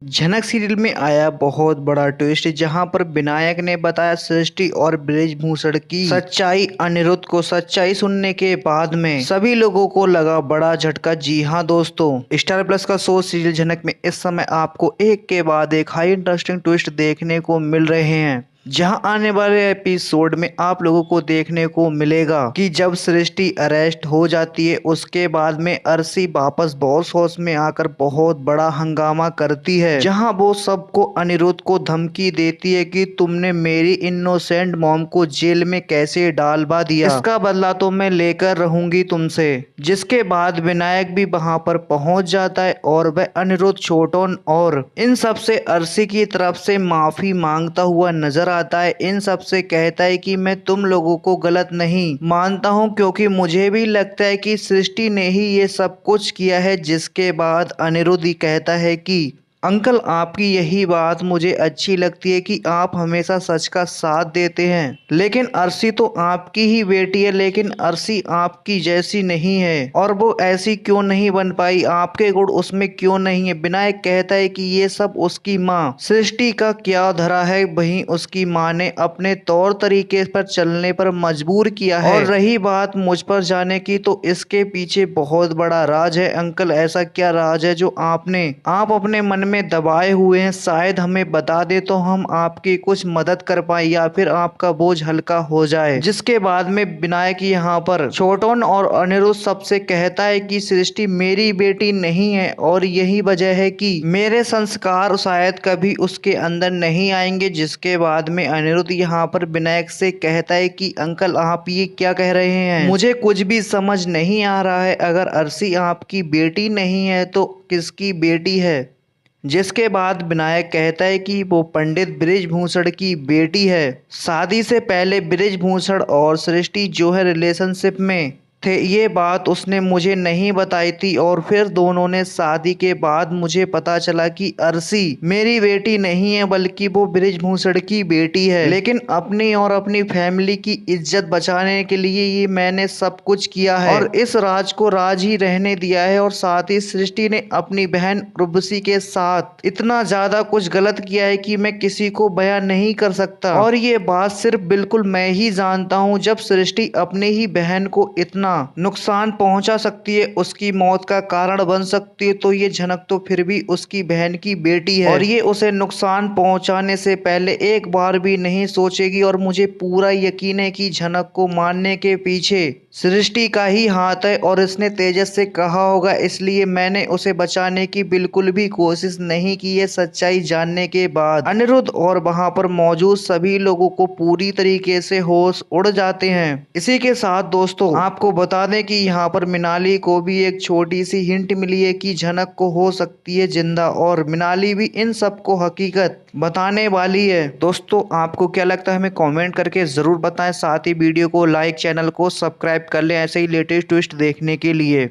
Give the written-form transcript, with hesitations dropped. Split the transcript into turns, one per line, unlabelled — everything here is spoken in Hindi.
झनक सीरियल में आया बहुत बड़ा ट्विस्ट, जहां पर विनायक ने बताया सृष्टि और बृजभूषण की सच्चाई। अनिरुद्ध को सच्चाई सुनने के बाद में सभी लोगों को लगा बड़ा झटका। जी हां दोस्तों, स्टार प्लस का शो सीरियल झनक में इस समय आपको एक के बाद एक हाई इंटरेस्टिंग ट्विस्ट देखने को मिल रहे हैं, जहां आने वाले एपिसोड में आप लोगों को देखने को मिलेगा कि जब सृष्टि अरेस्ट हो जाती है, उसके बाद में अर्शी वापस बॉस हाउस में आकर बहुत बड़ा हंगामा करती है, जहां वो सबको अनिरुद्ध को धमकी देती है कि तुमने मेरी इनोसेंट मॉम को जेल में कैसे डालवा दिया, इसका बदला तो मैं लेकर रहूंगी तुमसे। जिसके बाद विनायक भी वहां पर पहुंच जाता है और वह अनिरुद्ध, छोटन और इन सब से अर्शी की तरफ से माफी मांगता हुआ नजर आता है। इन सब से कहता है कि मैं तुम लोगों को गलत नहीं मानता हूं, क्योंकि मुझे भी लगता है कि सृष्टि ने ही ये सब कुछ किया है। जिसके बाद अनिरुद्ध ही कहता है कि अंकल, आपकी यही बात मुझे अच्छी लगती है कि आप हमेशा सच का साथ देते हैं, लेकिन अर्शी तो आपकी ही बेटी है, लेकिन अर्शी आपकी जैसी नहीं है और वो ऐसी क्यों नहीं बन पाई, आपके गुण उसमें क्यों नहीं है। विनायक कहता है कि ये सब उसकी माँ सृष्टि का क्या धरा है, वहीं उसकी माँ ने अपने तौर तरीके पर चलने पर मजबूर किया है। और रही बात मुझ पर जाने की, तो इसके पीछे बहुत बड़ा राज है। अंकल, ऐसा क्या राज है जो आप अपने मन में दबाए हुए हैं? शायद हमें बता दे तो हम आपकी कुछ मदद कर पाए या फिर आपका बोझ हल्का हो जाए। जिसके बाद में विनायक यहाँ पर छोटन और अनिरुद्ध सबसे कहता है कि सृष्टि मेरी बेटी नहीं है और यही वजह है कि मेरे संस्कार शायद कभी उसके अंदर नहीं आएंगे। जिसके बाद में अनिरुद्ध यहाँ पर विनायक से कहता है कि अंकल, आप ये क्या कह रहे हैं? मुझे कुछ भी समझ नहीं आ रहा है। अगर अर्शी आपकी बेटी नहीं है तो किसकी बेटी है? जिसके बाद विनायक कहता है कि वो पंडित बृजभूषण की बेटी है। शादी से पहले बृजभूषण और सृष्टि जो है रिलेशनशिप में थे, ये बात उसने मुझे नहीं बताई थी, और फिर दोनों ने शादी के बाद मुझे पता चला कि अर्शी मेरी बेटी नहीं है बल्कि वो बृजभूषण की बेटी है। लेकिन अपनी और अपनी फैमिली की इज्जत बचाने के लिए ये मैंने सब कुछ किया है और इस राज को राज ही रहने दिया है। और साथ ही सृष्टि ने अपनी बहन उर्वशी के साथ इतना ज्यादा कुछ गलत किया है कि मैं किसी को बयान नहीं कर सकता, और ये बात सिर्फ बिल्कुल मैं ही जानता हूँ। जब सृष्टि अपने ही बहन को इतना नुकसान पहुंचा सकती है, उसकी मौत का कारण बन सकती है, तो ये झनक तो फिर भी उसकी बहन की बेटी है और ये उसे नुकसान पहुंचाने से पहले एक बार भी नहीं सोचेगी। और मुझे पूरा यकीन है कि झनक को मारने के पीछे सृष्टि का ही हाथ है और इसने तेजस से कहा होगा, इसलिए मैंने उसे बचाने की बिल्कुल भी कोशिश नहीं की है। सच्चाई जानने के बाद अनिरुद्ध और वहां पर मौजूद सभी लोगों को पूरी तरीके से होश उड़ जाते हैं। इसी के साथ दोस्तों, आपको बता दें कि यहाँ पर मिनाली को भी एक छोटी सी हिंट मिली है कि झनक को हो सकती है जिंदा, और मिनाली भी इन सबको हकीकत बताने वाली है। दोस्तों, आपको क्या लगता है हमें कमेंट करके जरूर बताएं। साथ ही वीडियो को लाइक, चैनल को सब्सक्राइब कर लें ऐसे ही लेटेस्ट ट्विस्ट देखने के लिए।